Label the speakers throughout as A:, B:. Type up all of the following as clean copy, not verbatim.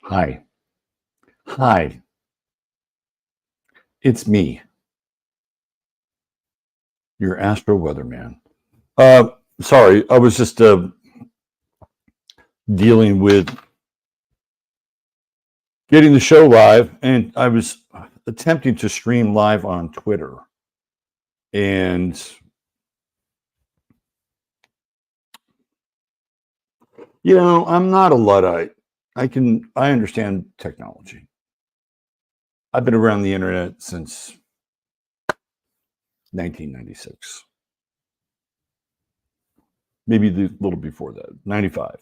A: Hi. Hi. It's me, your Astro Weather man. Sorry, I was just dealing with getting the show live, and I was attempting to stream live on Twitter. And, I'm not a Luddite. I understand technology. I've been around the internet since 1996, maybe a little before that, 95.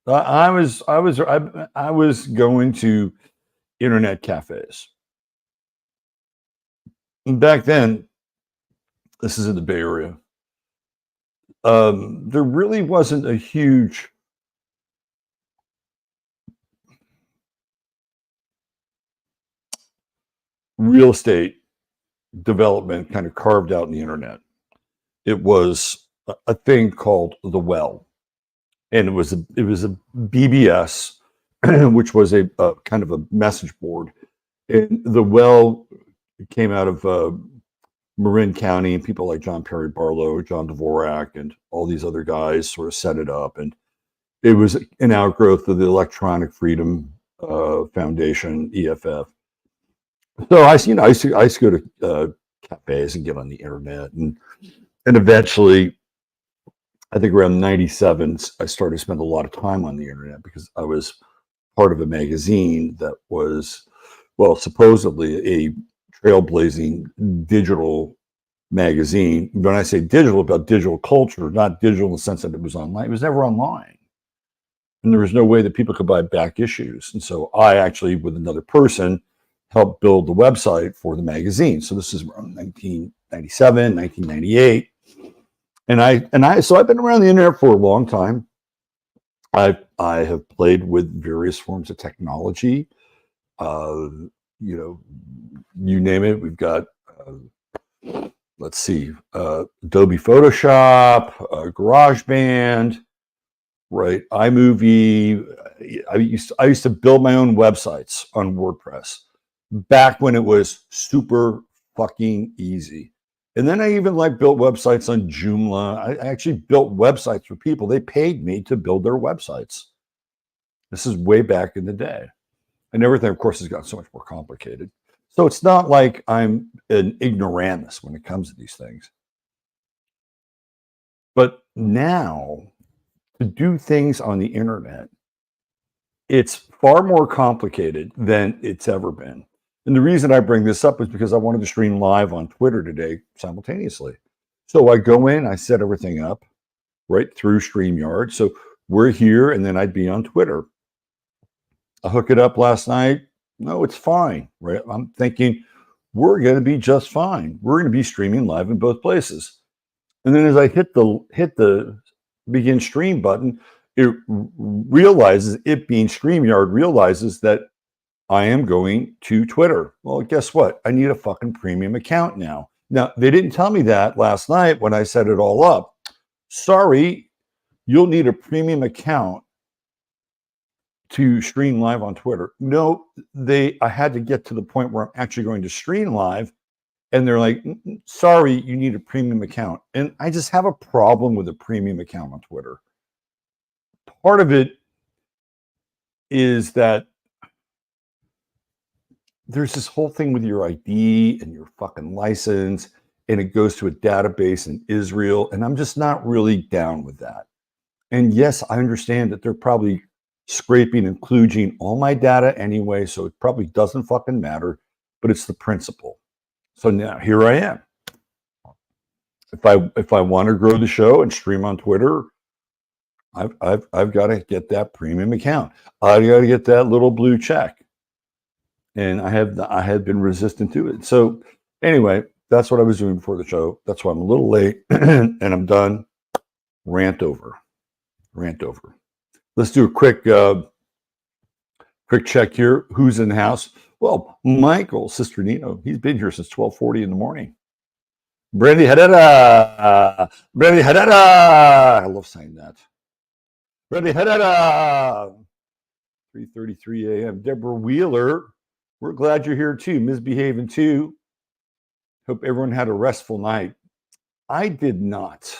A: I was going to internet cafes. And back then, this is in the Bay Area. There really wasn't a huge real estate development kind of carved out in the internet. It was a thing called the Well, and it was a BBS, which was a kind of a message board. And the Well came out of Marin County, and people like John Perry Barlow, John Dvorak, and all these other guys sort of set it up. And it was an outgrowth of the Electronic Freedom Foundation, EFF. So I used to go to cafes and get on the internet, and eventually, I think around '97, I started to spend a lot of time on the internet because I was part of a magazine that was, well, supposedly a trailblazing digital magazine. When I say digital, about digital culture, not digital in the sense that it was online. It was never online. And there was no way that people could buy back issues. And so I actually, with another person, helped build the website for the magazine. So this is around 1997, 1998. So I've been around the internet for a long time. I have played with various forms of technology. You name it. We've got, let's see, Adobe Photoshop, GarageBand, right? iMovie. I used to build my own websites on WordPress back when it was super fucking easy. And then I even built websites on Joomla. I actually built websites for people. They paid me to build their websites. This is way back in the day. And everything, of course, has gotten so much more complicated. So it's not like I'm an ignoramus when it comes to these things. But now, to do things on the internet, it's far more complicated than it's ever been. And the reason I bring this up is because I wanted to stream live on Twitter today simultaneously. So I go in, I set everything up right through StreamYard. So we're here, and then I'd be on Twitter. I hook it up last night. No, it's fine, right? I'm thinking we're going to be just fine. We're going to be streaming live in both places. And then as I hit the begin stream button, it realizes, it being StreamYard, realizes that I am going to Twitter. Well, guess what? I need a fucking premium account now. Now, they didn't tell me that last night when I set it all up. Sorry, you'll need a premium account to stream live on Twitter. No, I had to get to the point where I'm actually going to stream live, and they're like, sorry, you need a premium account. And I just have a problem with a premium account on Twitter. Part of it is that there's this whole thing with your ID and your fucking license, and it goes to a database in Israel, and I'm just not really down with that. And yes, I understand that they're probably scraping and kludging all my data anyway, so it probably doesn't fucking matter, but it's the principle. So now here I am. If I want to grow the show and stream on Twitter, I've got to get that premium account. I got to get that little blue check. And I had been resistant to it. So anyway, that's what I was doing before the show. That's why I'm a little late and I'm done. Rant over. Let's do a quick check here. Who's in the house? Well, Michael Cisternino. He's been here since 12:40 in the morning. Brandy Herrera. I love saying that. Brandy Herrera. 3:33 a.m. Deborah Wheeler, we're glad you're here too. Misbehaving too. Hope everyone had a restful night. I did not.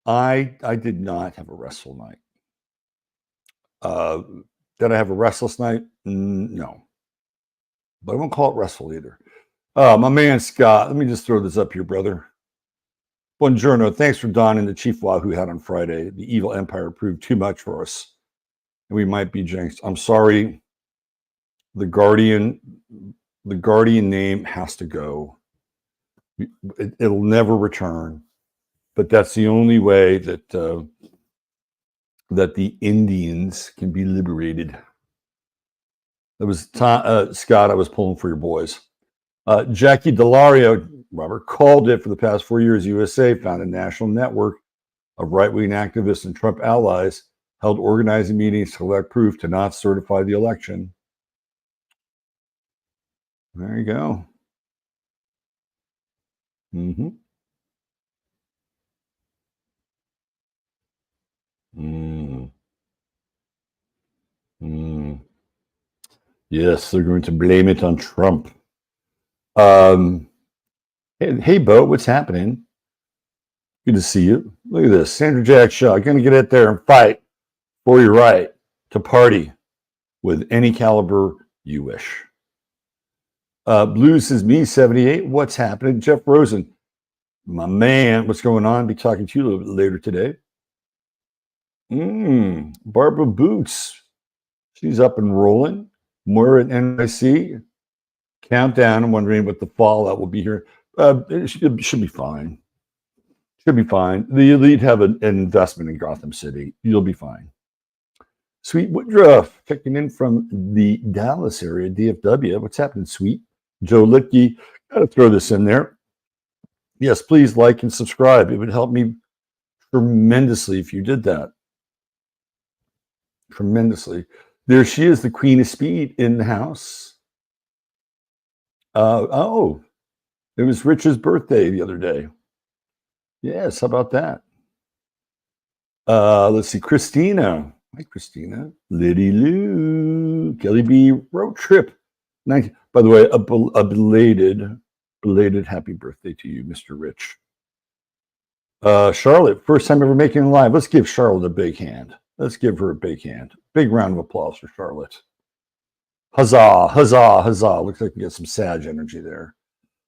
A: I did not have a restful night. Did I have a restless night? No. But I won't call it restful either. My man Scott, let me just throw this up here, brother. Buongiorno. Thanks for donning the Chief Wahoo hat on Friday. The evil empire proved too much for us, and we might be jinxed. I'm sorry. The Guardian name has to go. It'll never return. But that's the only way that that the Indians can be liberated. That was Scott. I was pulling for your boys. Jackie Delario, Robert, called it for the past 4 years. USA found a national network of right-wing activists and Trump allies held organizing meetings to collect proof to not certify the election. There you go. Mm-hmm. Yes, they're going to blame it on Trump. Hey, Bo, what's happening? Good to see you. Look at this. Sandra Jack Shaw, going to get out there and fight for your right to party with any caliber you wish. Blues is me, 78. What's happening? Jeff Rosen, my man, what's going on? Be talking to you a little bit later today. Barbara Boots, she's up and rolling. Moira at NYC, countdown. I'm wondering what the fallout will be here. It should be fine. Should be fine. The elite have an investment in Gotham City. You'll be fine. Sweet Woodruff, checking in from the Dallas area, DFW. What's happening, Sweet? Joe Litke, got to throw this in there. Yes, please like and subscribe. It would help me tremendously if you did that. Tremendously. There she is, the Queen of Speed in the house. Oh, it was Rich's birthday the other day. Yes, how about that? Let's see, Christina. Hi, Christina. Liddy Lou. Kelly B. Road Trip. By the way, a belated happy birthday to you, Mr. Rich. Charlotte, first time ever making a live. Let's give Charlotte a big hand. Let's give her a big hand. Big round of applause for Charlotte. Huzzah, huzzah, huzzah. Looks like we get some Sag energy there.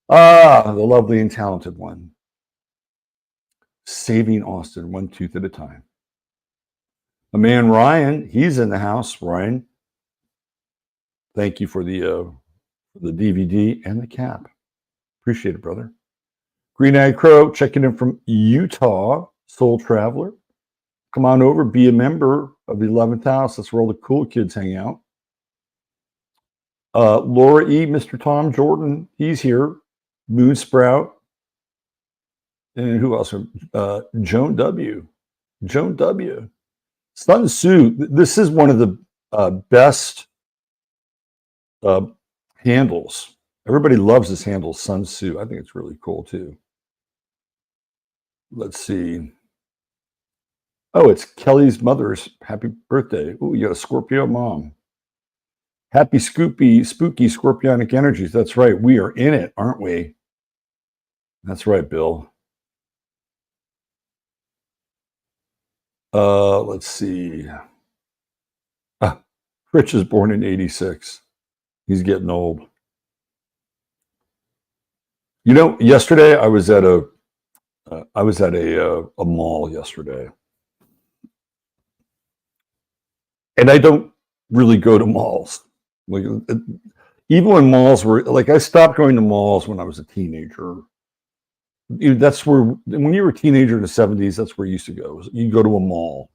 A: The lovely and talented one. Saving Austin one tooth at a time. My man Ryan, he's in the house. Ryan, thank you for the DVD and the cap. Appreciate it, brother. Green Eyed Crow, checking in from Utah. Soul Traveler. Come on over, be a member of the 11th house. That's where all the cool kids hang out. Laura E., Mr. Tom Jordan, he's here. Moon Sprout. And who else? Joan W. Joan W. Sun Tzu. This is one of the best handles. Everybody loves this handle, Sun Tzu. I think it's really cool too. Let's see. Oh, it's Kelly's mother's happy birthday. Oh, you got a Scorpio mom. Happy spooky scorpionic energies. That's right. We are in it, aren't we? That's right, Bill. Let's see. Rich is born in 86. He's getting old. You know, yesterday I was at a mall yesterday. And I don't really go to malls. Like, even when malls were like, I stopped going to malls when I was a teenager. That's where, when you were a teenager in the 70s, that's where you used to go. You go to a mall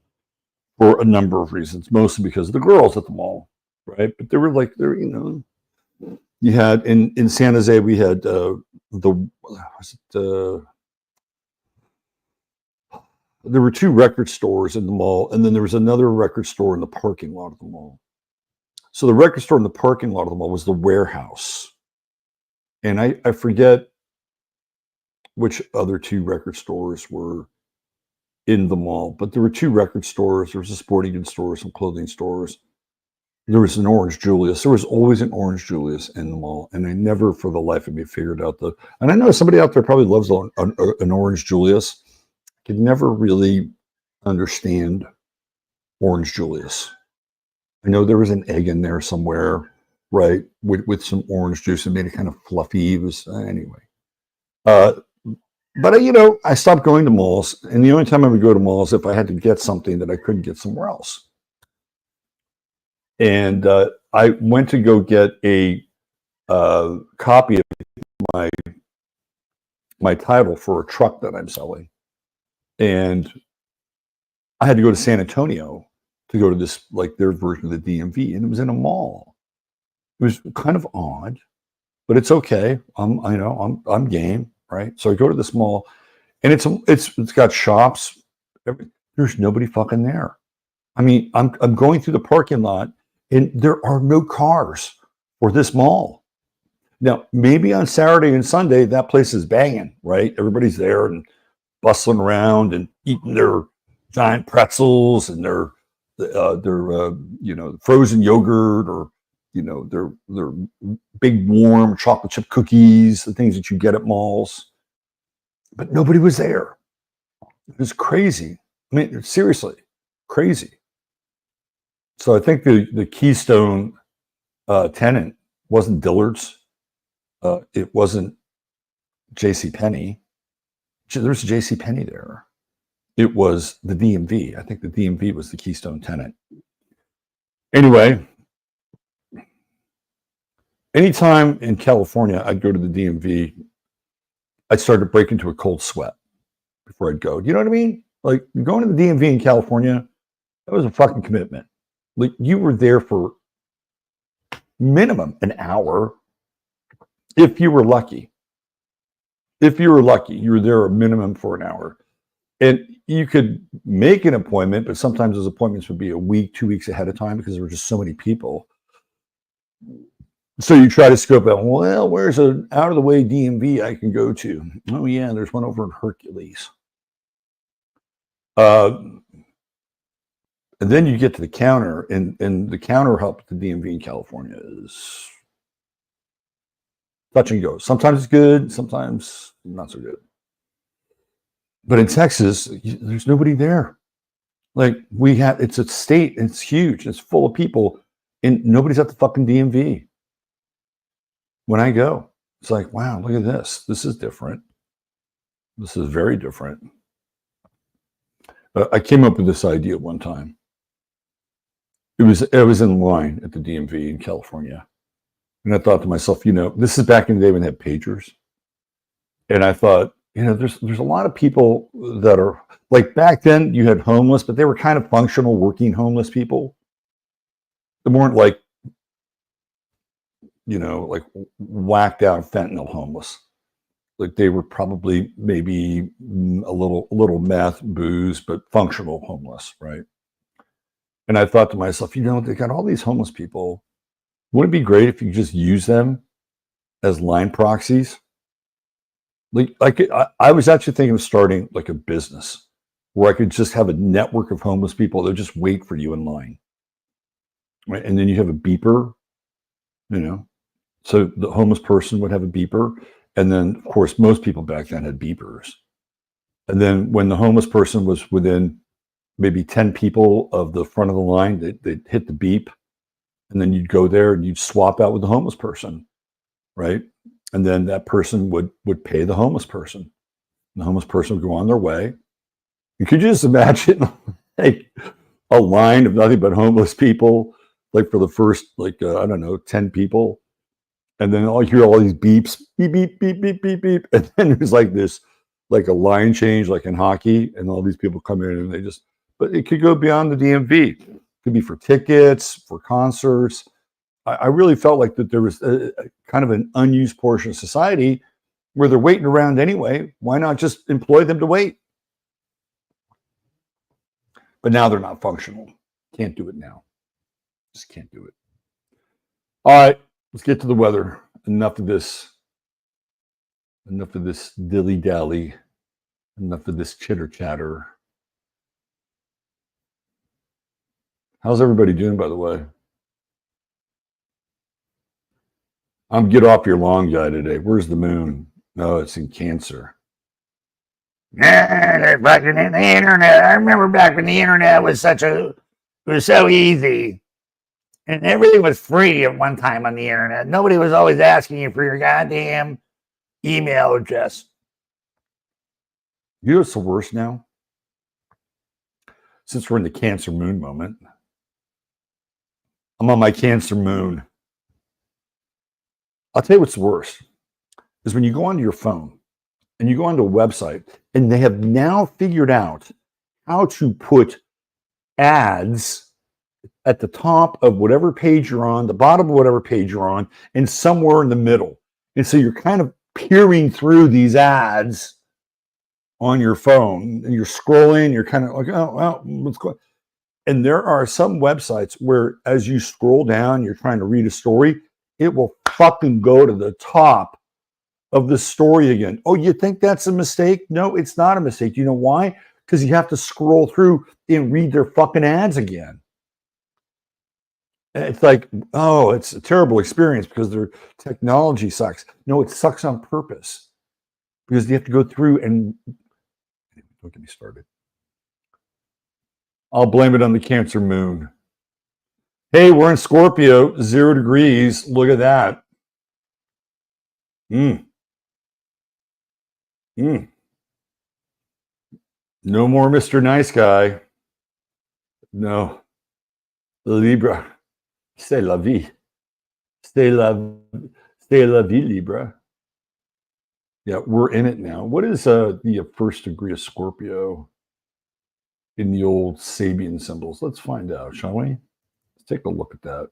A: for a number of reasons, mostly because of the girls at the mall, right? But there were you had in San Jose, we had there were two record stores in the mall, and then there was another record store in the parking lot of the mall. So the record store in the parking lot of the mall was the Warehouse. And I forget which other two record stores were in the mall, but there were 2 record stores. There was a sporting goods store, some clothing stores. There was an Orange Julius. There was always an Orange Julius in the mall, and I never, for the life of me, figured out the. And I know somebody out there probably loves an Orange Julius. Could never really understand Orange Julius. I know there was an egg in there somewhere, right, with some orange juice and made it kind of fluffy. It was anyway. But I stopped going to malls, and the only time I would go to malls if I had to get something that I couldn't get somewhere else. And I went to go get a copy of my title for a truck that I'm selling, and I had to go to San Antonio to go to this, like, their version of the DMV, and it was in a mall. It was kind of odd, but it's okay. I'm game, right? So I go to this mall, and it's got shops. There's nobody fucking there. I mean, I'm going through the parking lot, and there are no cars for this mall. Now, maybe on Saturday and Sunday, that place is banging, right? Everybody's there and bustling around and eating their giant pretzels and their frozen yogurt, or their big warm chocolate chip cookies, the things that you get at malls. But nobody was there. It was crazy. I mean, seriously, crazy. So I think the keystone tenant wasn't Dillard's. It wasn't JCPenney. There's JCPenney there. It was the DMV. I think the DMV was the keystone tenant. Anyway, anytime in California I'd go to the DMV, I'd start to break into a cold sweat before I'd go. You know what I mean? Like, going to the DMV in California, that was a fucking commitment. Like, you were there for minimum an hour, if you were lucky. If you were lucky, you were there a minimum for an hour. And you could make an appointment, but sometimes those appointments would be a week, 2 weeks ahead of time because there were just so many people. So you try to scope out, well, where's an out-of-the-way DMV I can go to? Oh, yeah, there's one over in Hercules. And then you get to the counter, and the counter help at the DMV in California is touch and go. Sometimes it's good, sometimes not so good. But in Texas, there's nobody there. Like, it's a state, and it's huge, it's full of people, and nobody's at the fucking DMV. When I go, it's like, wow, look at this. This is different. This is very different. I came up with this idea one time. I was in line at the DMV in California, and I thought to myself, this is back in the day when they had pagers, and I thought, there's a lot of people that are like, back then you had homeless, but they were kind of functional working homeless people. They weren't like whacked out fentanyl homeless. Like, they were probably maybe a little meth, booze, but functional homeless, right? And I thought to myself, they got all these homeless people. Wouldn't it be great if you just use them as line proxies? I was actually thinking of starting like a business where I could just have a network of homeless people that just wait for you in line, right? And then you have a beeper, so the homeless person would have a beeper, and then of course most people back then had beepers. And then when the homeless person was within maybe 10 people of the front of the line, they'd hit the beep, and then you'd go there and you'd swap out with the homeless person, right? And then that person would pay the homeless person. And the homeless person would go on their way. You could just imagine like a line of nothing but homeless people, like for the first 10 people. And then you hear all these beeps, beep, beep, beep, beep, beep, beep. And then there's like this, like a line change, like in hockey, and all these people come in and but it could go beyond the DMV. It could be for tickets, for concerts. I really felt like that there was a kind of an unused portion of society where they're waiting around anyway. Why not just employ them to wait? But now they're not functional. Can't do it now. Just can't do it. All right, let's get to the weather. Enough of this dilly-dally. Enough of this chitter-chatter. How's everybody doing, by the way? I'm get off your lawn guy today. Where's the moon? No, it's in Cancer.
B: They're fucking in the internet. I remember back when the internet was it was so easy. And everything was free at one time on the internet. Nobody was always asking you for your goddamn email address.
A: You know what's the worst now? Since we're in the Cancer moon moment, I'm on my Cancer moon. I'll tell you what's worse is when you go onto your phone and you go onto a website and they have now figured out how to put ads at the top of whatever page you're on, the bottom of whatever page you're on, and somewhere in the middle. And so you're kind of peering through these ads on your phone and you're scrolling, you're kind of like, oh, well, what's going on? And there are some websites where as you scroll down, you're trying to read a story, it will fucking go to the top of the story again. Oh, you think that's a mistake? No, it's not a mistake. You know why? Because you have to scroll through and read their fucking ads again. It's like, oh, it's a terrible experience because their technology sucks. No, it sucks on purpose because you have to go through and don't get me started. I'll blame it on the Cancer moon. Hey, we're in Scorpio, 0 degrees. Look at that. No more Mr. Nice Guy. No. Libra. C'est la vie. C'est la vie, Libra. Yeah, we're in it now. What is the first degree of Scorpio in the old Sabian symbols? Let's find out, shall we? Let's take a look at that.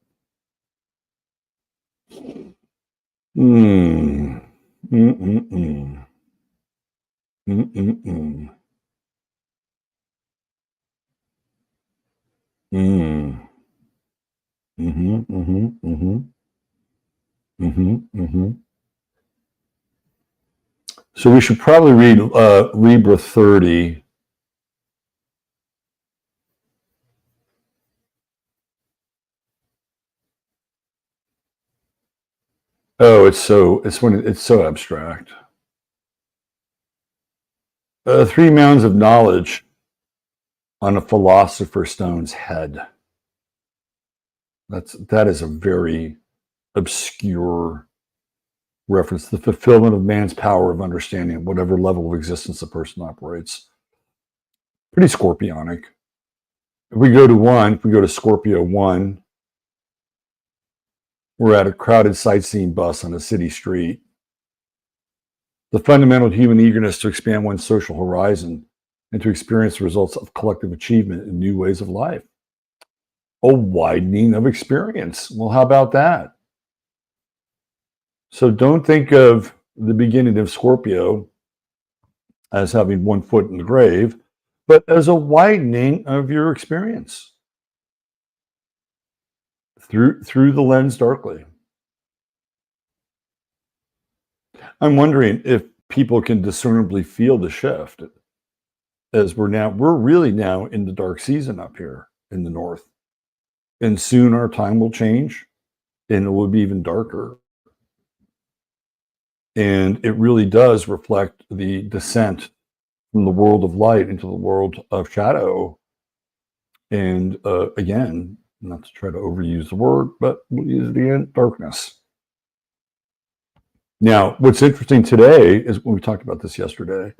A: So we should probably read Libra 30. Oh, it's so abstract. 3 mounds of knowledge on a philosopher's stone's head. That is a very obscure reference to the fulfillment of man's power of understanding at whatever level of existence a person operates. Pretty scorpionic. If we go to Scorpio 1, we're at a crowded sightseeing bus on a city street. The fundamental human eagerness to expand one's social horizon and to experience the results of collective achievement in new ways of life. A widening of experience. Well, how about that? So don't think of the beginning of Scorpio as having 1 foot in the grave, but as a widening of your experience through the lens darkly. I'm wondering if people can discernibly feel the shift as we're really now in the dark season up here in the north. And soon our time will change and it will be even darker. And it really does reflect the descent from the world of light into the world of shadow. And again, not to try to overuse the word, but we'll use it again, darkness. Now, what's interesting today is when we talked about this yesterday,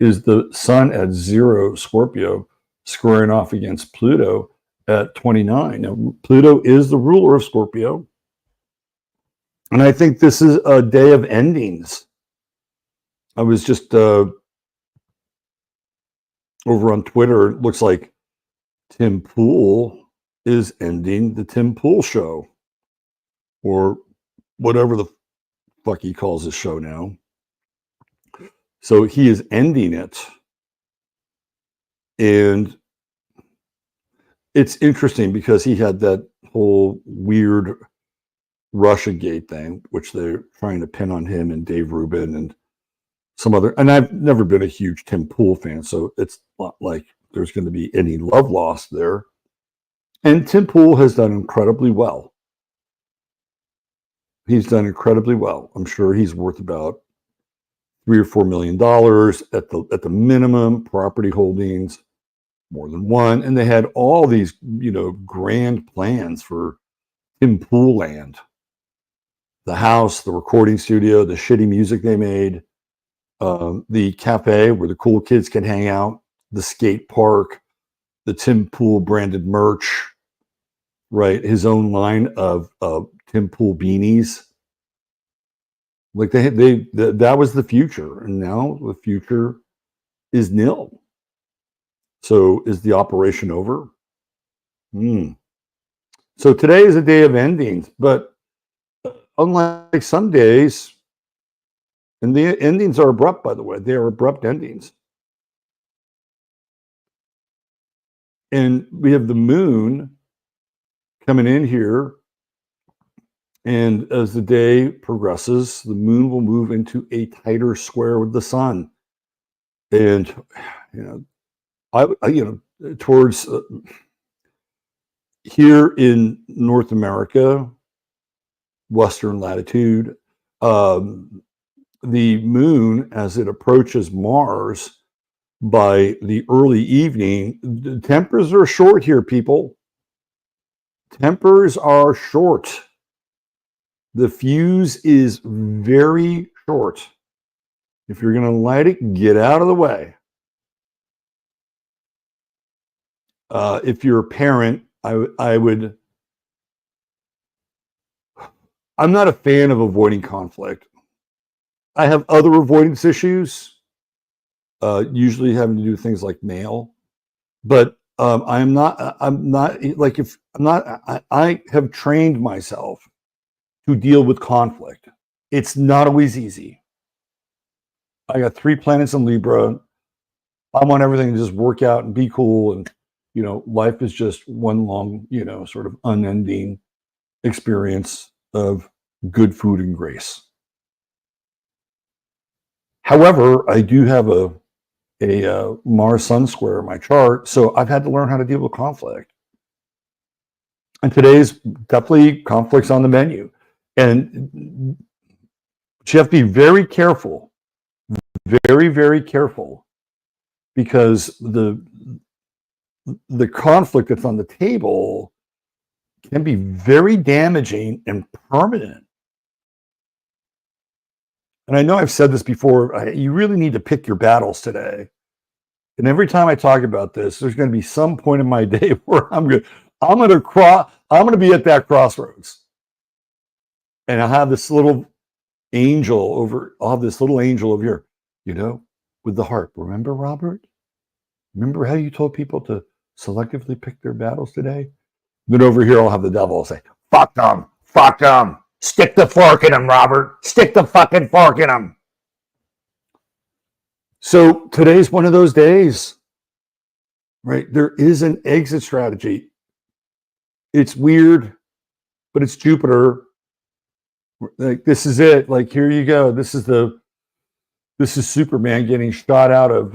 A: is the sun at 0 Scorpio squaring off against Pluto at 29. Now, Pluto is the ruler of Scorpio. And I think this is a day of endings. I was just over on Twitter. It looks like Tim Pool is ending the Tim Pool show, or whatever the fuck he calls his show now. So he is ending it. And it's interesting because he had that whole weird Russiagate thing, which they're trying to pin on him and Dave Rubin and some other. And I've never been a huge Tim Pool fan, so it's not like there's going to be any love lost there. And Tim Pool has done incredibly well. He's done incredibly well. I'm sure he's worth about $3 or $4 million at the minimum. Property holdings, more than one, and they had all these grand plans for Tim Pool Land, the house, the recording studio, the shitty music they made, the cafe where the cool kids can hang out, the skate park, the Tim Pool branded merch, right? His own line of Tim Pool beanies. Like that was the future, and now the future is nil. So is the operation over? So today is a day of endings, but unlike some days, and the endings are abrupt, by the way, they are abrupt endings. And we have the moon coming in here. And as the day progresses, the moon will move into a tighter square with the sun. And, towards here in North America, Western latitude, the moon, as it approaches Mars by the early evening, the tempers are short here, people. Tempers are short. The fuse is very short. If you're going to light it, get out of the way. If you're a parent, I would. I'm not a fan of avoiding conflict. I have other avoidance issues, usually having to do with things like mail. But I'm not like if I'm not. I have trained myself to deal with conflict. It's not always easy. I got 3 planets in Libra. I want everything to just work out and be cool. And, life is just one long, sort of unending experience of good food and grace. However, I do have a Mars Sun square in my chart, so I've had to learn how to deal with conflict. And today's definitely conflicts on the menu. And you have to be very careful, very, very careful, because the conflict that's on the table can be very damaging and permanent. And I know I've said this before, you really need to pick your battles today. And every time I talk about this, there's going to be some point in my day where I'm going to be at that crossroads. And I'll have this little angel over here, with the harp. Remember, Robert? Remember how you told people to selectively pick their battles today? Then over here, I'll have the devil say, fuck them. Stick the fork in them, Robert. Stick the fucking fork in them. So today's one of those days, right? There is an exit strategy. It's weird, but it's Jupiter. Like, this is it. Like, here you go. This is Superman getting shot out of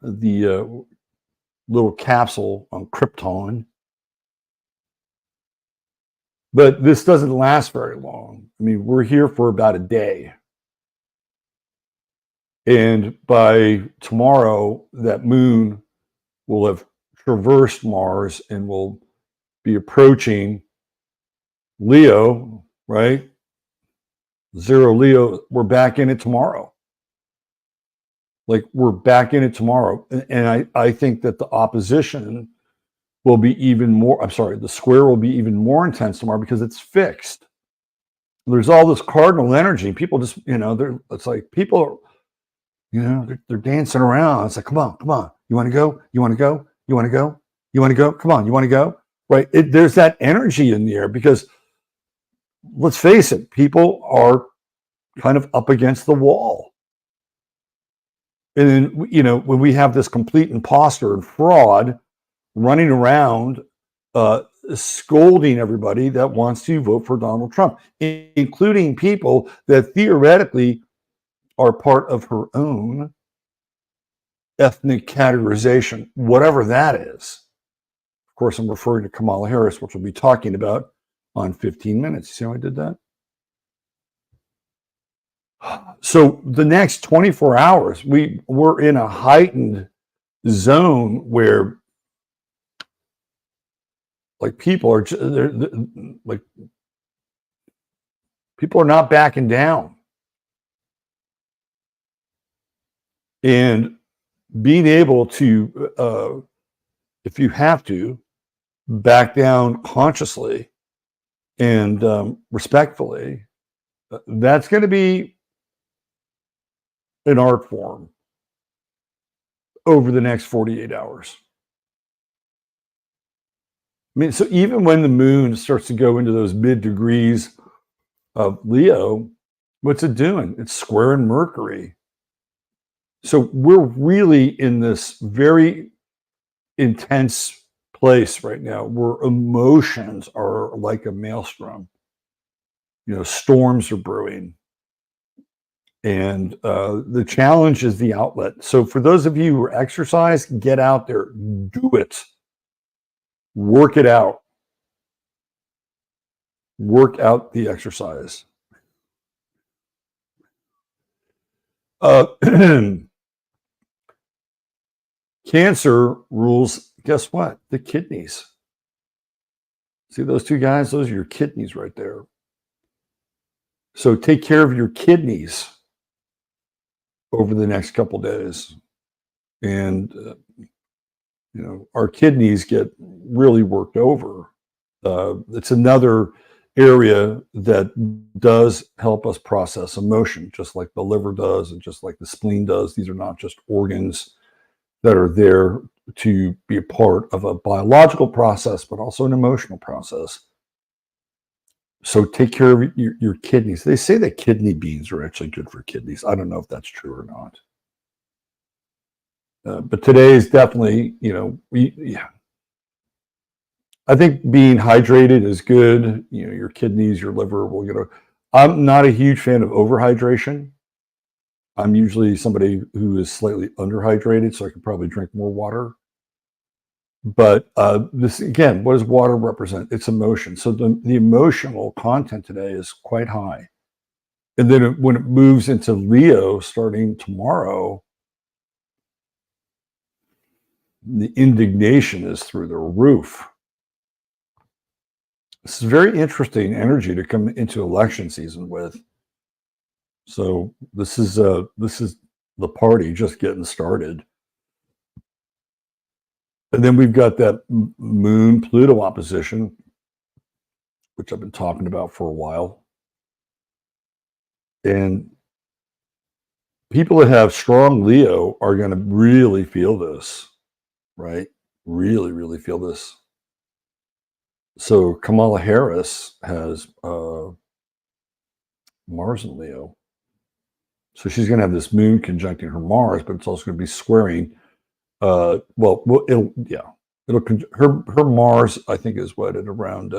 A: the little capsule on Krypton. But this doesn't last very long. I mean, we're here for about a day. And by tomorrow, that moon will have traversed Mars and will be approaching Leo, right? 0 Leo, we're back in it tomorrow. Like, we're back in it tomorrow. And I think that the opposition will be even more, the square will be even more intense tomorrow because it's fixed. There's all this cardinal energy. People just, it's like people, they're dancing around. It's like, come on. You want to go? You want to go? You want to go? You want to go? Come on. You want to go? Right? There's that energy in the air because, let's face it, people are kind of up against the wall. And then, when we have this complete imposter and fraud running around scolding everybody that wants to vote for Donald Trump, including people that theoretically are part of her own ethnic categorization, whatever that is. course, I'm referring to Kamala Harris, which we'll be talking about on 15 minutes. You see how I did that? So the next 24 hours, we're in a heightened zone where like people are like people are not backing down, and being able to if you have to back down consciously and respectfully, that's going to be an art form over the next 48 hours. I mean, so even when the moon starts to go into those mid degrees of Leo, what's it doing? It's squaring Mercury. So we're really in this very intense place right now where emotions are like a maelstrom. Storms are brewing. And the challenge is the outlet. So for those of you who exercise, get out there, do it, work it out, work out the exercise. Cancer rules, guess what? The kidneys. See those two guys? Those are your kidneys right there. So take care of your kidneys over the next couple days. And, our kidneys get really worked over. It's another area that does help us process emotion, just like the liver does and just like the spleen does. These are not just organs that are there to be a part of a biological process, but also an emotional process. So take care of your kidneys. They say that kidney beans are actually good for kidneys. I don't know if that's true or not. But today is definitely, I think being hydrated is good. Your kidneys, your liver will I'm not a huge fan of overhydration. I'm usually somebody who is slightly underhydrated, so I could probably drink more water. But this, again, what does water represent? It's emotion. So the emotional content today is quite high. And then when it moves into Leo starting tomorrow, the indignation is through the roof. This is very interesting energy to come into election season with. So this is the party just getting started. And then we've got that Moon Pluto opposition, which I've been talking about for a while. And people that have strong Leo are going to really feel this, right? Really, really feel this. So Kamala Harris has Mars in Leo. So she's going to have this moon conjuncting her Mars, but it's also going to be squaring. Her Mars, I think, is what, at around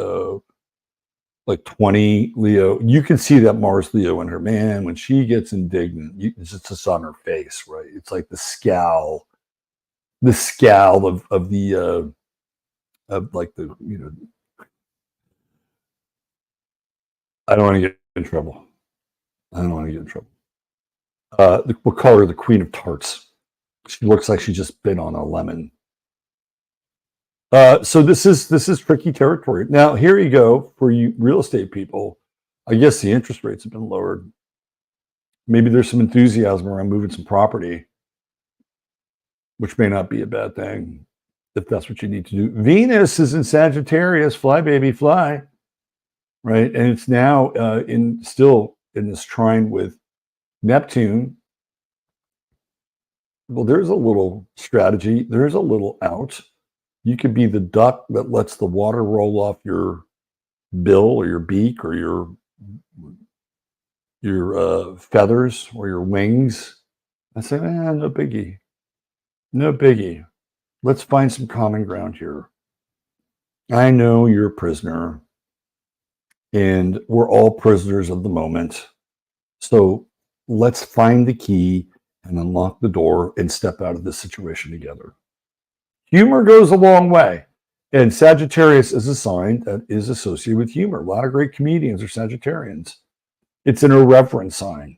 A: like 20 Leo. You can see that Mars Leo in her. Man, when she gets indignant, it's just on her face, right? It's like the scowl of the of like the I don't want to get in trouble. We'll call her the Queen of Tarts. She looks like she just bit on a lemon. So this is tricky territory. Now here you go for you real estate people. I guess the interest rates have been lowered. Maybe there's some enthusiasm around moving some property, which may not be a bad thing if that's what you need to do. Venus is in Sagittarius, fly baby fly, right? And it's now still in this trine with Neptune. Well, there's a little strategy. There's a little out. You could be the duck that lets the water roll off your bill or your beak or your feathers or your wings. I say, no biggie. No biggie. Let's find some common ground here. I know you're a prisoner, and we're all prisoners of the moment. So let's find the key and unlock the door and step out of this situation together. Humor goes a long way. And Sagittarius is a sign that is associated with humor. A lot of great comedians are Sagittarians. It's an irreverent sign.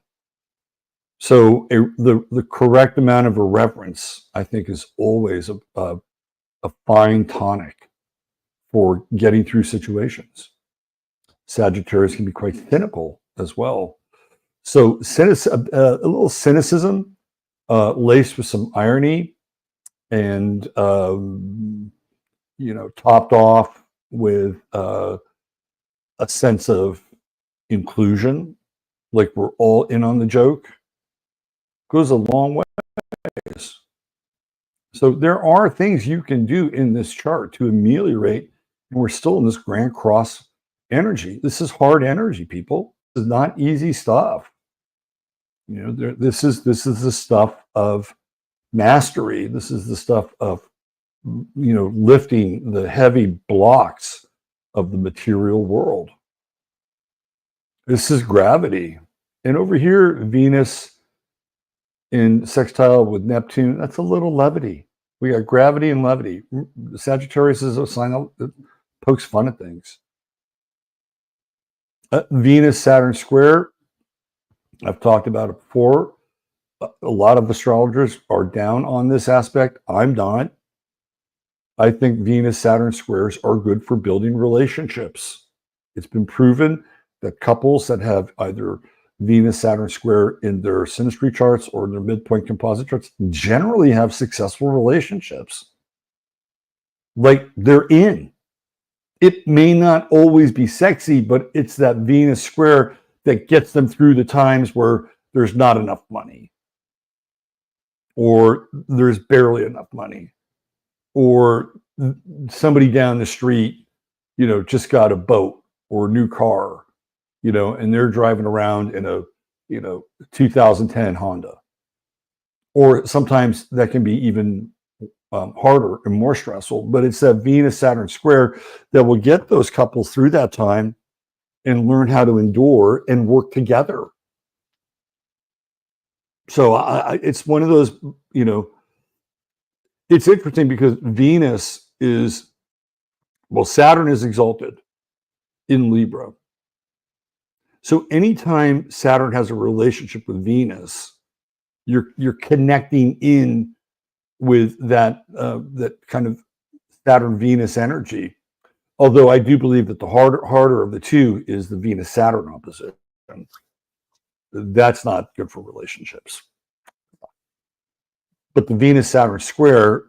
A: So the correct amount of irreverence, I think, is always a fine tonic for getting through situations. Sagittarius can be quite cynical as well. So a little cynicism laced with some irony and, topped off with a sense of inclusion, like we're all in on the joke, goes a long ways. So there are things you can do in this chart to ameliorate, and we're still in this Grand Cross energy. This is hard energy, people. This is not easy stuff. This is the stuff of mastery. This is the stuff of lifting the heavy blocks of the material world. This is gravity. And over here, Venus in sextile with Neptune, that's a little levity. We got gravity and levity. Sagittarius is a sign that pokes fun at things. Venus Saturn square, I've talked about it before. A lot of astrologers are down on this aspect. I'm not. I think Venus Saturn squares are good for building relationships. It's been proven that couples that have either Venus Saturn square in their synastry charts or in their midpoint composite charts generally have successful relationships. Like they're in. It may not always be sexy, but it's that Venus square that gets them through the times where there's not enough money, or there's barely enough money, or somebody down the street, just got a boat or a new car, and they're driving around in a, 2010 Honda. Or sometimes that can be even harder and more stressful, but it's that Venus Saturn square that will get those couples through that time and learn how to endure and work together. So it's one of those, it's interesting because Venus is, Saturn is exalted in Libra. So anytime Saturn has a relationship with Venus, you're connecting in with that kind of Saturn-Venus energy. Although I do believe that the harder of the two is the Venus-Saturn opposition. That's not good for relationships. But the Venus-Saturn square,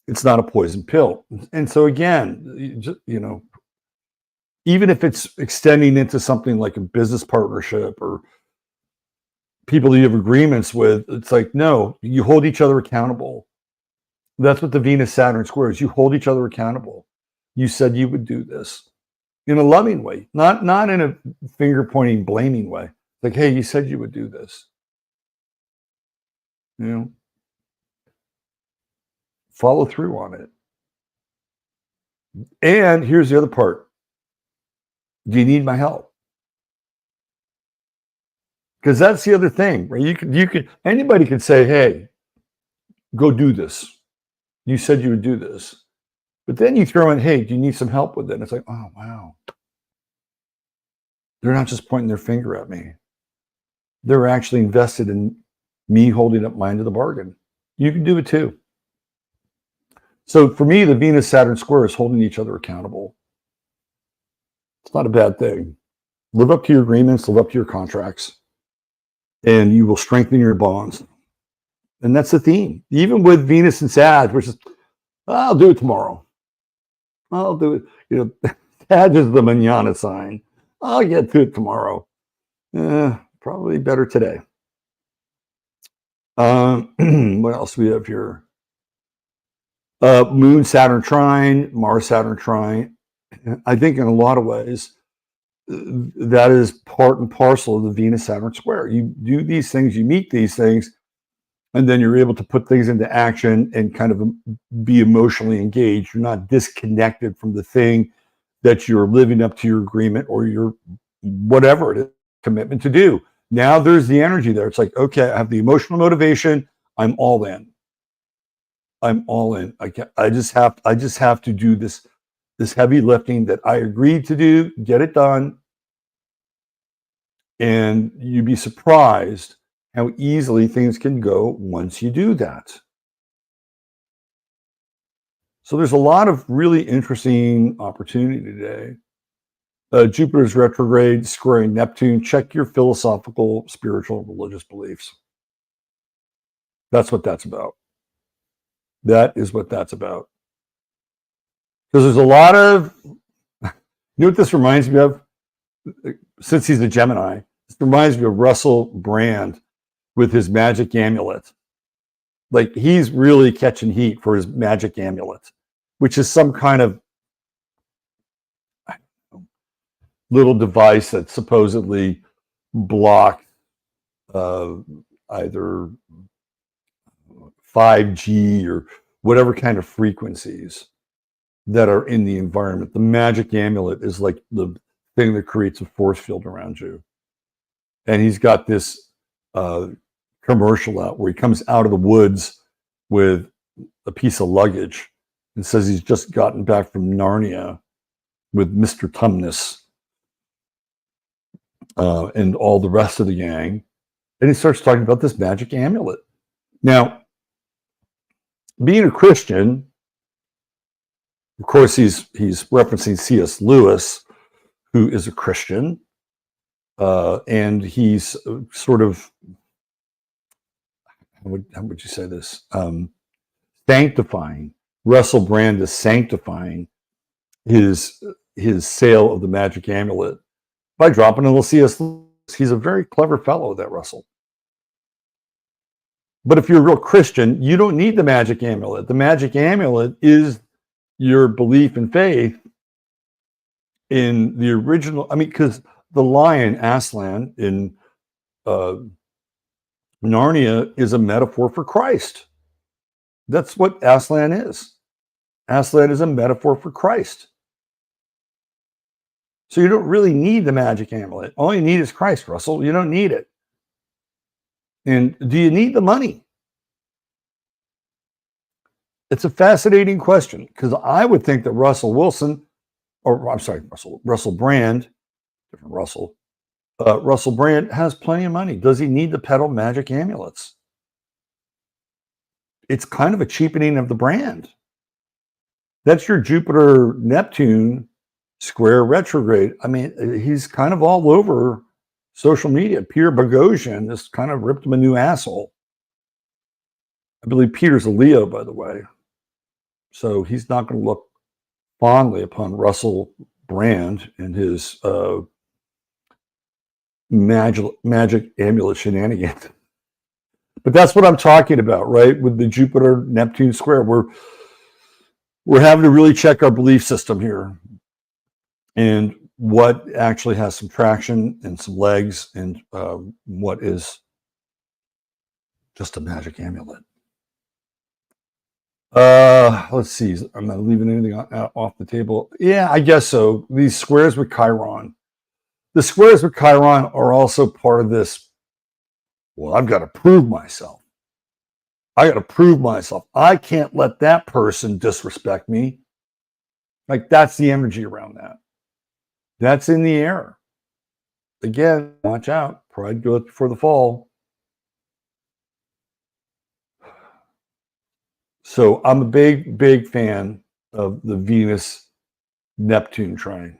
A: it's not a poison pill. And so again, even if it's extending into something like a business partnership or people you have agreements with, it's like, no, you hold each other accountable. That's what the Venus-Saturn square is. You hold each other accountable. You said you would do this in a loving way, not in a finger-pointing, blaming way. Like, hey, you said you would do this. Follow through on it. And here's the other part. Do you need my help? Because that's the other thing, right? You could anybody could say, hey, go do this. You said you would do this. But then you throw in, hey, do you need some help with it? And it's like, oh, wow. They're not just pointing their finger at me. They're actually invested in me holding up my end of the bargain. You can do it too. So for me, the Venus-Saturn square is holding each other accountable. It's not a bad thing. Live up to your agreements, live up to your contracts, and you will strengthen your bonds. And that's the theme. Even with Venus and Sag, which is, I'll do it tomorrow. I'll do it. Sag is the manana sign. I'll get to it tomorrow. Probably better today. What else do we have here? Moon, Saturn trine, Mars, Saturn trine. I think in a lot of ways, that is part and parcel of the Venus-Saturn square. You do these things, you meet these things, and then you're able to put things into action and kind of be emotionally engaged. You're not disconnected from the thing that you're living up to your agreement or your whatever it is, commitment to do. Now there's the energy there. It's like, okay, I have the emotional motivation. I'm all in. I'm all in. I just have to do this heavy lifting that I agreed to do, get it done. And you'd be surprised how easily things can go once you do that. So there's a lot of really interesting opportunity today. Jupiter's retrograde squaring Neptune. Check your philosophical, spiritual, religious beliefs. That's what that's about. That is what that's about. Because there's a lot of, you know what this reminds me of? Since he's a Gemini, this reminds me of Russell Brand with his magic amulet. Like, he's really catching heat for his magic amulet, which is some kind of little device that supposedly blocks either 5G or whatever kind of frequencies that are in the environment. The magic amulet is like the thing that creates a force field around you. And he's got this commercial out where he comes out of the woods with a piece of luggage and says he's just gotten back from Narnia with Mr. Tumnus and all the rest of the gang. And he starts talking about this magic amulet. Now, being a Christian, of course, he's referencing C.S. Lewis, who is a Christian, and he's sort of, how would you say this? Sanctifying. Russell Brand is sanctifying his sale of the magic amulet by dropping a little C.S. Lewis. He's a very clever fellow, that Russell. But if you're a real Christian, you don't need the magic amulet. The magic amulet is your belief and faith in the original. I mean, because the lion, Aslan, in Narnia is a metaphor for Christ. That's what Aslan is. Aslan is a metaphor for Christ. So you don't really need the magic amulet. All you need is Christ, Russell. You don't need it. And do you need the money? It's a fascinating question, because I would think that Russell Brand, different Russell, Russell Brand has plenty of money. Does he need to peddle magic amulets? It's kind of a cheapening of the brand. That's your Jupiter Neptune square retrograde. I mean, he's kind of all over social media. Peter Boghossian just kind of ripped him a new asshole. I believe Peter's a Leo, by the way. So he's not going to look fondly upon Russell Brand and his magic amulet shenanigans. But that's what I'm talking about, right? With the Jupiter Neptune square, we're having to really check our belief system here, and what actually has some traction and some legs, and what is just a magic amulet. Let's see. I'm not leaving anything off the table. Yeah, I guess so. These squares with Chiron. The squares with Chiron are also part of this. Well, I've got to prove myself. I got to prove myself. I can't let that person disrespect me. Like, that's the energy around that. That's in the air. Again, watch out. Pride goes before the fall. So I'm a big fan of the Venus-Neptune trine.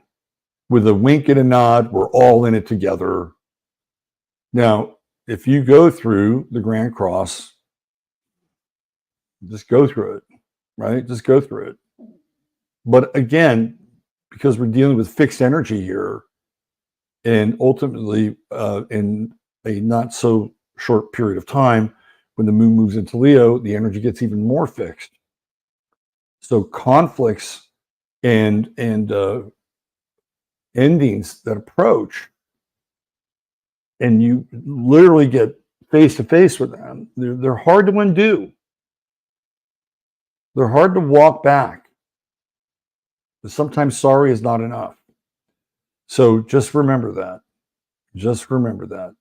A: With a wink and a nod, we're all in it together. Now, if you go through the Grand Cross, just go through it, right? Just go through it. But again, because we're dealing with fixed energy here, and ultimately in a not so short period of time, when the moon moves into Leo, the energy gets even more fixed. So conflicts and endings that approach, and you literally get face to face with them, they're hard to undo. They're hard to walk back. But sometimes sorry is not enough. So just remember that. Just remember that.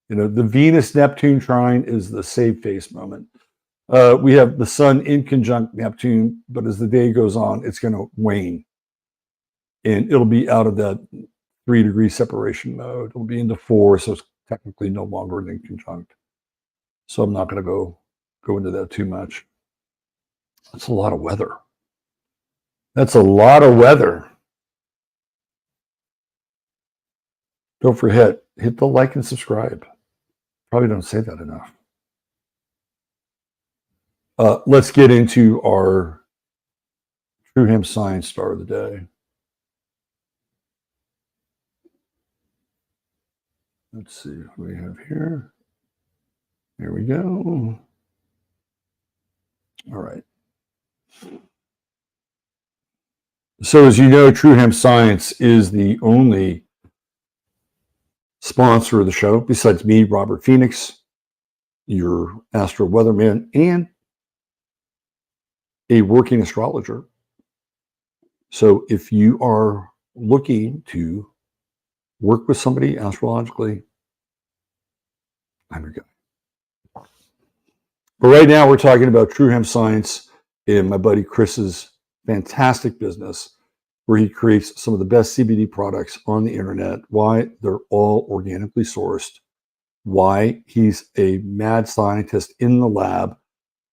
A: You know, the Venus-Neptune trine is the save face moment. We have the sun in conjunct Neptune, but as the day goes on, it's going to wane. And it'll be out of that 3-degree separation mode. It'll be into 4, so it's technically no longer in conjunct. So I'm not going to go into that too much. That's a lot of weather. That's a lot of weather. Don't forget, hit the like and subscribe. Probably don't say that enough. Let's get into our True Hemp Science star of the day. Let's see what we have here. There we go. All right. So as you know, True Hemp Science is the only sponsor of the show, besides me, Robert Phoenix, your Astro Weatherman, and a working astrologer. So if you are looking to work with somebody astrologically, I'm your guy. But right now we're talking about True Hemp Science and my buddy Chris's fantastic business where he creates some of the best CBD products on the internet, why they're all organically sourced, why he's a mad scientist in the lab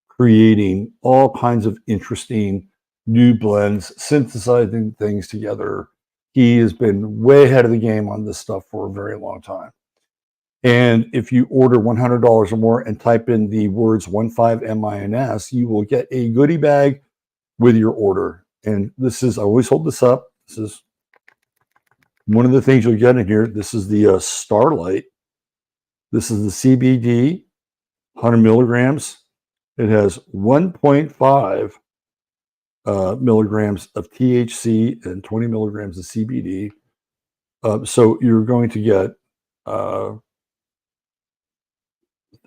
A: creating all kinds of interesting new blends, synthesizing things together. He has been way ahead of the game on this stuff for a very long time. And if you order $100 or more and type in the words 15MINS, you will get a goodie bag with your order. And this is, I always hold this up. This is one of the things you'll get in here. This is the Starlight. This is the CBD, 100 milligrams. It has 1.5 milligrams of THC and 20 milligrams of CBD. So you're going to get,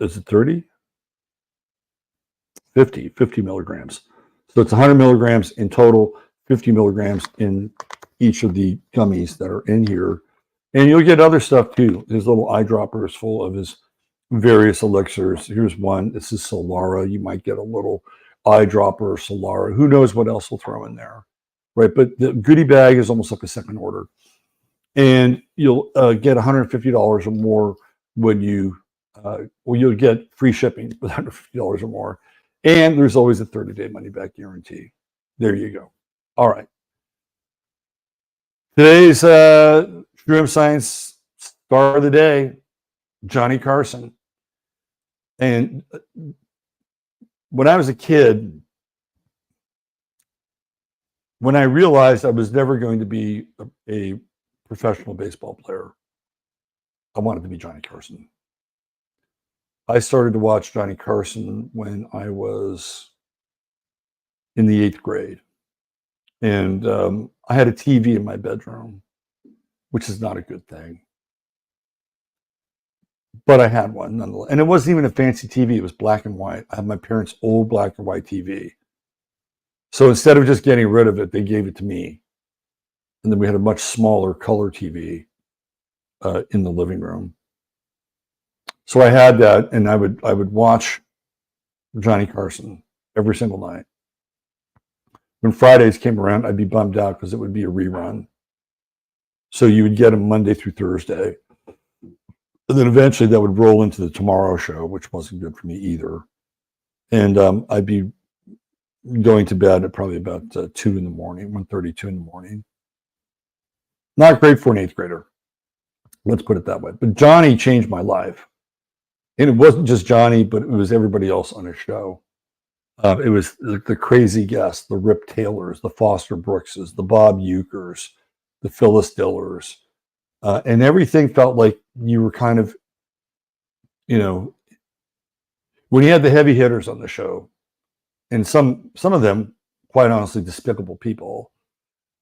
A: is it 30? 50 milligrams. So it's 100 milligrams in total, 50 milligrams in each of the gummies that are in here. And you'll get other stuff too. There's little eyedroppers full of his various elixirs. Here's one. This is Solara. You might get a little eyedropper or Solara. Who knows what else we'll throw in there, right? But the goodie bag is almost like a second order. And you'll get $150 or more when you, you'll get free shipping with $150 or more. And there's always a 30-day money-back guarantee. There you go. All right. Today's True Hemp Science star of the day, Johnny Carson. And when I was a kid, when I realized I was never going to be a professional baseball player, I wanted to be Johnny Carson. I started to watch Johnny Carson when I was in the 8th grade. And I had a TV in my bedroom, which is not a good thing. But I had one nonetheless. And it wasn't even a fancy TV. It was black and white. I had my parents' old black and white TV. So instead of just getting rid of it, they gave it to me. And then we had a much smaller color TV in the living room. So I had that, and I would watch Johnny Carson every single night. When Fridays came around, I'd be bummed out because it would be a rerun. So you would get them Monday through Thursday. And then eventually that would roll into the Tomorrow Show, which wasn't good for me either. And I'd be going to bed at probably about 2 in the morning, 1:30, 2 in the morning. Not great for an 8th grader. Let's put it that way. But Johnny changed my life. And it wasn't just Johnny, but it was everybody else on his show. It was the crazy guests, the Rip Taylors, the Foster Brookses, the Bob Ukers, the Phyllis Dillers. And everything felt like you were kind of, when he had the heavy hitters on the show, and some of them, quite honestly, despicable people,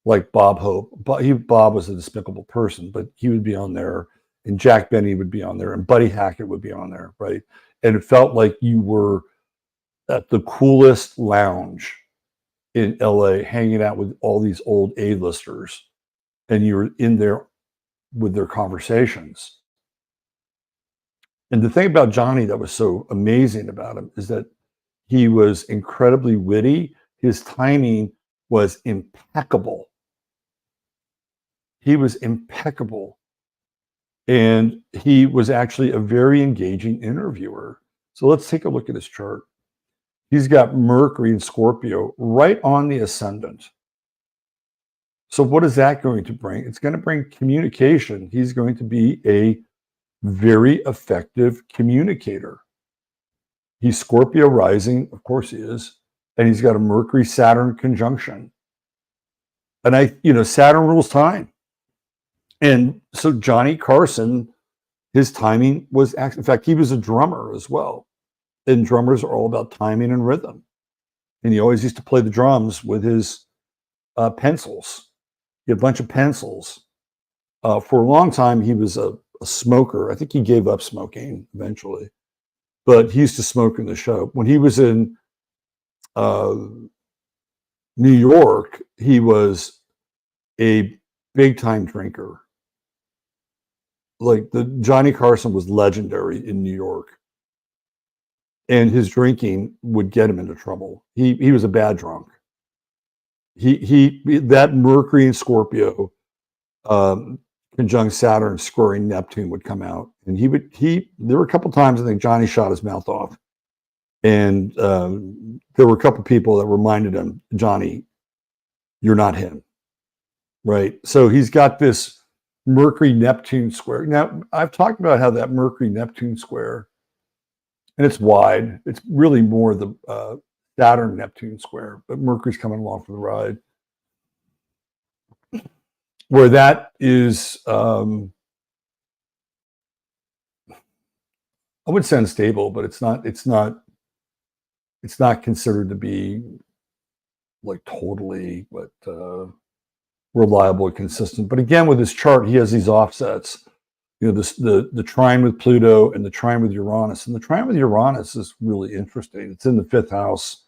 A: like Bob Hope. Bob was a despicable person, but he would be on there, and Jack Benny would be on there, and Buddy Hackett would be on there, right? And it felt like you were at the coolest lounge in LA, hanging out with all these old A-listers, and you were in there with their conversations. And the thing about Johnny that was so amazing about him is that He was incredibly witty. His timing was impeccable. He was impeccable. And he was actually a very engaging interviewer. So let's take a look at his chart. He's got Mercury and Scorpio right on the ascendant. So what is that going to bring? It's going to bring communication. He's going to be a very effective communicator. He's Scorpio rising, of course he is, and he's got a Mercury-Saturn conjunction. And Saturn rules time. And so Johnny Carson, his timing was, in fact, he was a drummer as well. And drummers are all about timing and rhythm. And he always used to play the drums with his pencils. He had a bunch of pencils. For a long time, he was a smoker. I think he gave up smoking eventually. But he used to smoke in the show. When he was in New York, he was a big-time drinker. Like Johnny Carson was legendary in New York. And his drinking would get him into trouble. He was a bad drunk. That Mercury and Scorpio conjunct Saturn squaring Neptune would come out, and there were a couple times I think Johnny shot his mouth off, and there were a couple people that reminded him, Johnny, you're not him, right? So he's got this Mercury Neptune square. Now I've talked about how that Mercury Neptune square, and it's wide. It's really more the Saturn Neptune square, but Mercury's coming along for the ride. Where that is, I would say unstable, but it's not considered to be like totally, but reliable and consistent. But again, with this chart, he has these offsets. The trine with Pluto and the trine with Uranus. And the trine with Uranus is really interesting. It's in the 5th house.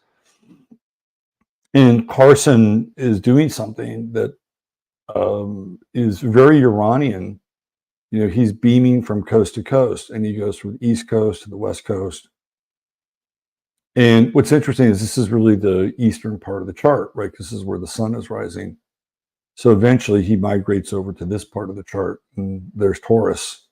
A: And Carson is doing something that is very Uranian. He's beaming from coast to coast, and he goes from the East Coast to the West Coast. And what's interesting is this is really the eastern part of the chart, right? This is where the sun is rising. So eventually he migrates over to this part of the chart, and there's Taurus.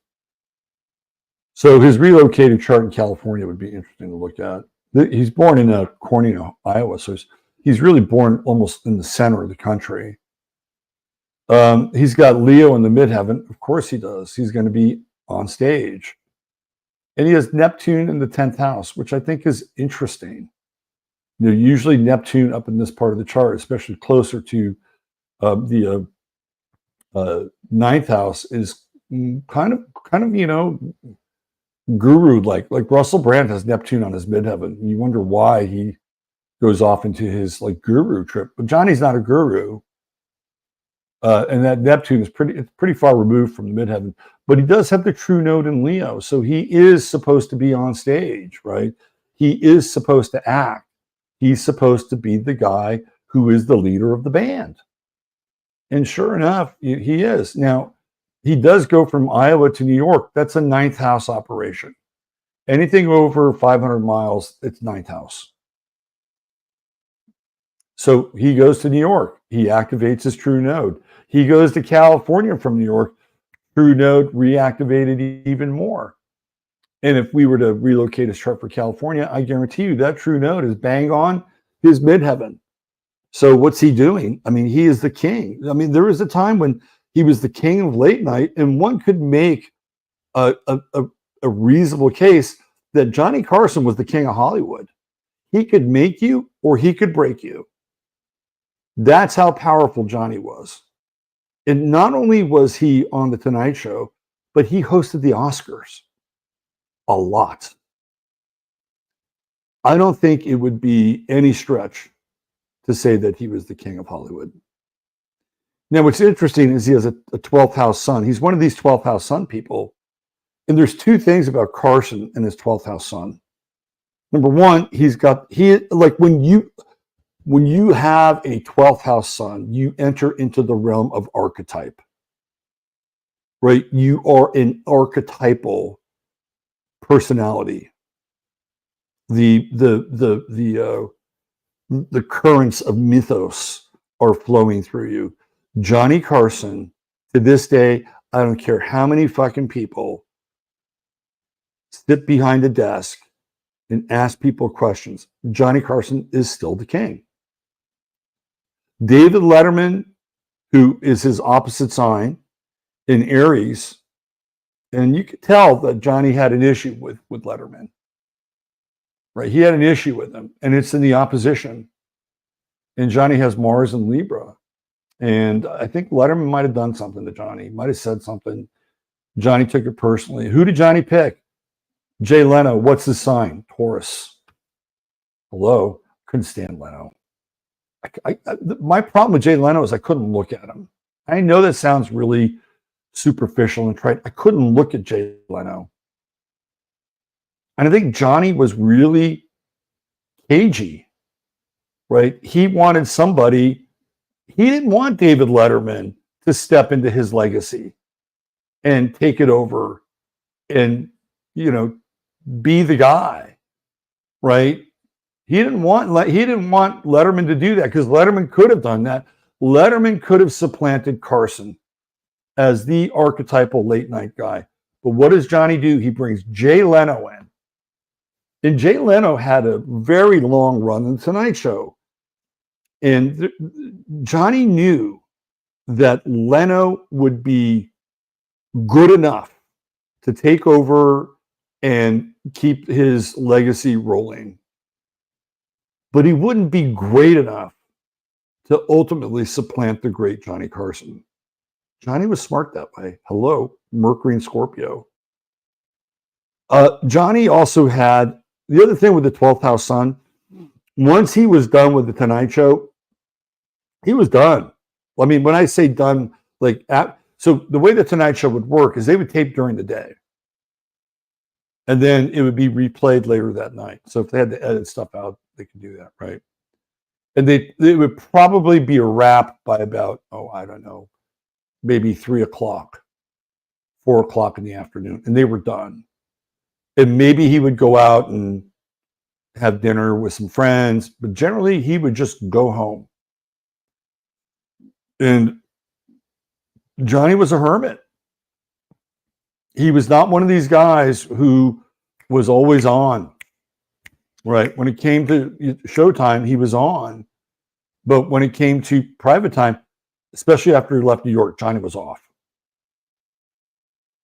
A: So his relocated chart in California would be interesting to look at. He's born in Corning, Iowa, so he's really born almost in the center of the country. He's got Leo in the midheaven. Of course he does. He's going to be on stage. And he has Neptune in the 10th house, which I think is interesting. Usually Neptune up in this part of the chart, especially closer to the 9th house, is kind of guru like Russell Brand has Neptune on his midheaven. You wonder why he goes off into his like guru trip. But Johnny's not a guru. And that Neptune is pretty far removed from the midheaven, but he does have the true node in Leo. So he is supposed to be on stage, right? He is supposed to act. He's supposed to be the guy who is the leader of the band. And sure enough, he is. Now, he does go from Iowa to New York. That's a 9th house operation. Anything over 500 miles, it's 9th house. So he goes to New York. He activates his true node. He goes to California from New York. True node reactivated even more. And if we were to relocate his chart for California, I guarantee you that true node is bang on his midheaven. So what's he doing? I mean, he is the king. I mean, there was a time when he was the king of late night, and one could make a reasonable case that Johnny Carson was the king of Hollywood. He could make you or he could break you. That's how powerful Johnny was. And not only was he on the Tonight Show, but he hosted the Oscars a lot. I don't think it would be any stretch to say that he was the king of Hollywood. Now, what's interesting is he has a 12th house sun. He's one of these 12th house sun people. And there's two things about Carson and his 12th house sun. Number one, when you have a 12th house sun, you enter into the realm of archetype, right? You are an archetypal personality. the currents of mythos are flowing through you. Johnny Carson, to this day, I don't care how many fucking people sit behind a desk and ask people questions. Johnny Carson is still the king. David Letterman, who is his opposite sign in Aries, and you could tell that Johnny had an issue with Letterman. Right? He had an issue with him, and it's in the opposition. And Johnny has Mars and Libra. And I think Letterman might have done something to Johnny, might have said something. Johnny took it personally. Who did Johnny pick? Jay Leno. What's his sign? Taurus. Hello. Couldn't stand Leno. My problem with Jay Leno is I couldn't look at him. I know that sounds really superficial and trite. I couldn't look at Jay Leno. And I think Johnny was really cagey, right? He wanted somebody, he didn't want David Letterman to step into his legacy and take it over and, be the guy, right? He didn't want Letterman to do that because Letterman could have done that. Letterman could have supplanted Carson as the archetypal late night guy. But what does Johnny do? He brings Jay Leno in. And Jay Leno had a very long run in the Tonight Show. And Johnny knew that Leno would be good enough to take over and keep his legacy rolling. But he wouldn't be great enough to ultimately supplant the great Johnny Carson. Johnny was smart that way. Hello, Mercury and Scorpio. Johnny also had, the other thing with the 12th house sun, once he was done with the Tonight Show, he was done. I mean, when I say done, so the way the Tonight Show would work is they would tape during the day. And then it would be replayed later that night. So if they had to edit stuff out, they could do that, right? And they would probably be a wrap by about, I don't know, maybe 3 o'clock, 4 o'clock in the afternoon. And they were done. And maybe he would go out and have dinner with some friends, but generally he would just go home. And Johnny was a hermit. He was not one of these guys who was always on, right? When it came to showtime, he was on. But when it came to private time, especially after he left New York, Johnny was off.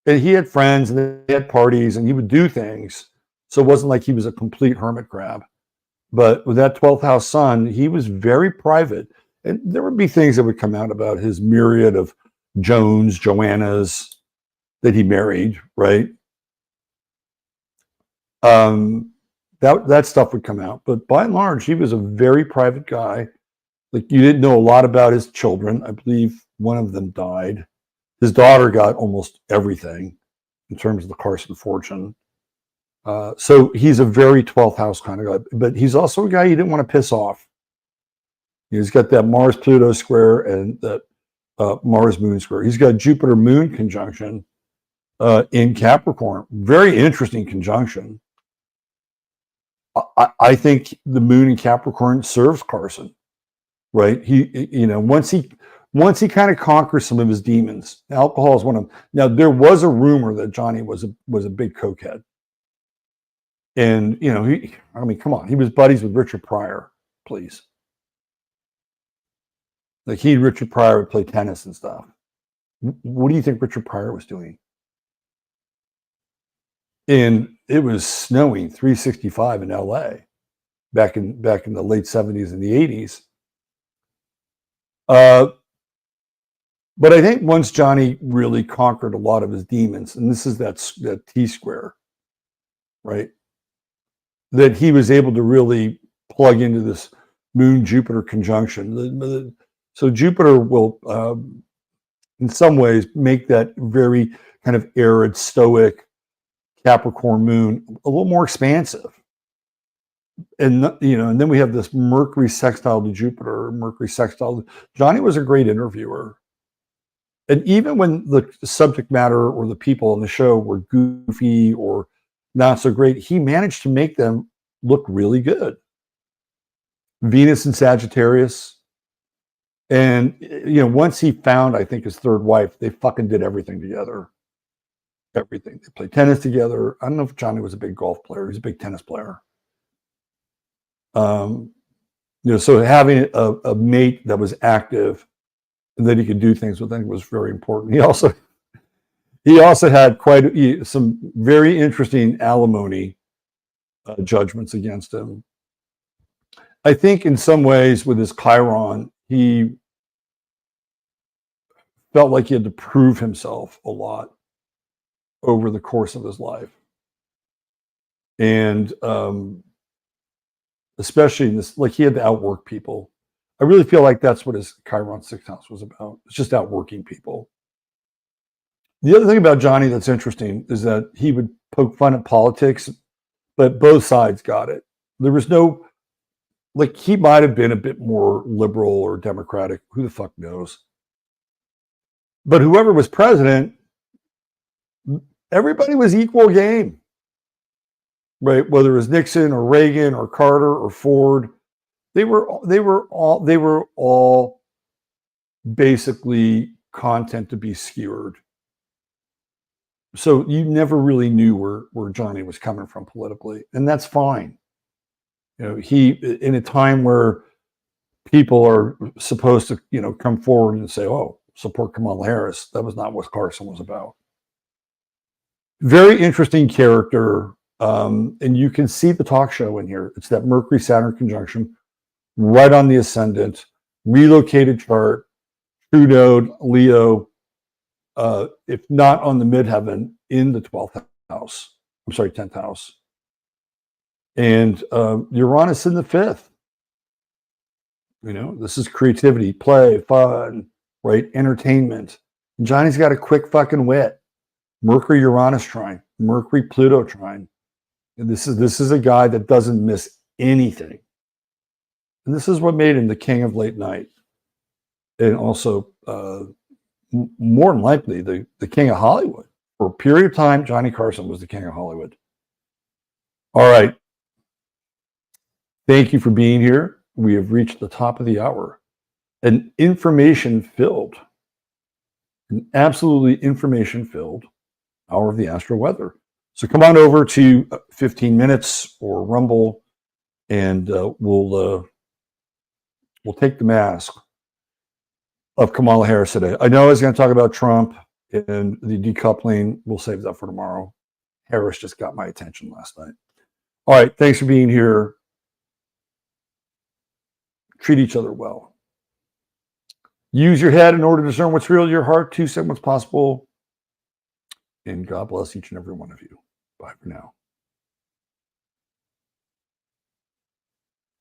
A: And he had friends and they had parties and he would do things. So it wasn't like he was a complete hermit crab. But with that 12th house sun, he was very private. And there would be things that would come out about his myriad of Joannas that he married, right? That stuff would come out. But by and large, he was a very private guy. Like, you didn't know a lot about his children. I believe one of them died. His daughter got almost everything in terms of the Carson fortune. So he's a very 12th house kind of guy. But he's also a guy you didn't want to piss off. He's got that Mars-Pluto square and that Mars-Moon square. He's got Jupiter-Moon conjunction in Capricorn. Very interesting conjunction. I think the moon in Capricorn serves Carson, right? Once he kind of conquers some of his demons, alcohol is one of them. Now, there was a rumor that Johnny was a big cokehead. And, come on, he was buddies with Richard Pryor, please. Like, Richard Pryor would play tennis and stuff. What do you think Richard Pryor was doing? And it was snowing 365 in LA back in the late 70s and the 80s. But I think once Johnny really conquered a lot of his demons, and this is that T square, right? That he was able to really plug into this Moon-Jupiter conjunction. So Jupiter will, in some ways, make that very kind of arid, stoic Capricorn moon a little more expansive. And then we have this Mercury sextile to Jupiter, Mercury sextile. Johnny was a great interviewer. And even when the subject matter or the people on the show were goofy or not so great, he managed to make them looked really good. Venus in Sagittarius. And, once he found, I think, his third wife, they fucking did everything together. Everything. They played tennis together. I don't know if Johnny was a big golf player. He's a big tennis player. So having a mate that was active and that he could do things with, I think, was very important. He also had some very interesting alimony judgments against him. I think in some ways with his Chiron, he felt like he had to prove himself a lot over the course of his life. And especially in this, like, he had to outwork people. I really feel like that's what his Chiron 6th house was about. It's just outworking people. The other thing about Johnny that's interesting is that he would poke fun at politics, but both sides got it. There was no, like, he might have been a bit more liberal or democratic. Who the fuck knows? But whoever was president, everybody was equal game, right? Whether it was Nixon or Reagan or Carter or Ford, they were all basically content to be skewered. So you never really knew where Johnny was coming from politically, and that's fine. He, in a time where people are supposed to, come forward and say, "Oh, support Kamala Harris," that was not what Carson was about. Very interesting character, and you can see the talk show in here. It's that Mercury-Saturn conjunction, right on the ascendant, relocated chart, true node, Leo. If not on the midheaven, in the 12th house. I'm sorry, 10th house. And Uranus in the 5th. This is creativity, play, fun, right? Entertainment. And Johnny's got a quick fucking wit. Mercury-Uranus trine, Mercury-Pluto trine. And this is a guy that doesn't miss anything. And this is what made him the king of late night. And also, more than likely, the king of Hollywood. For a period of time, Johnny Carson was the king of Hollywood. All right. Thank you for being here. We have reached the top of the hour. An absolutely information-filled hour of the Astro Weather. So come on over to 15 Minutes or Rumble, and we'll take the mask of Kamala Harris today. I know I was going to talk about Trump and the decoupling. We'll save that for tomorrow. Harris just got my attention last night. All right. Thanks for being here. Treat each other well. Use your head in order to discern what's real, your heart to discern what's possible. And God bless each and every one of you. Bye for now.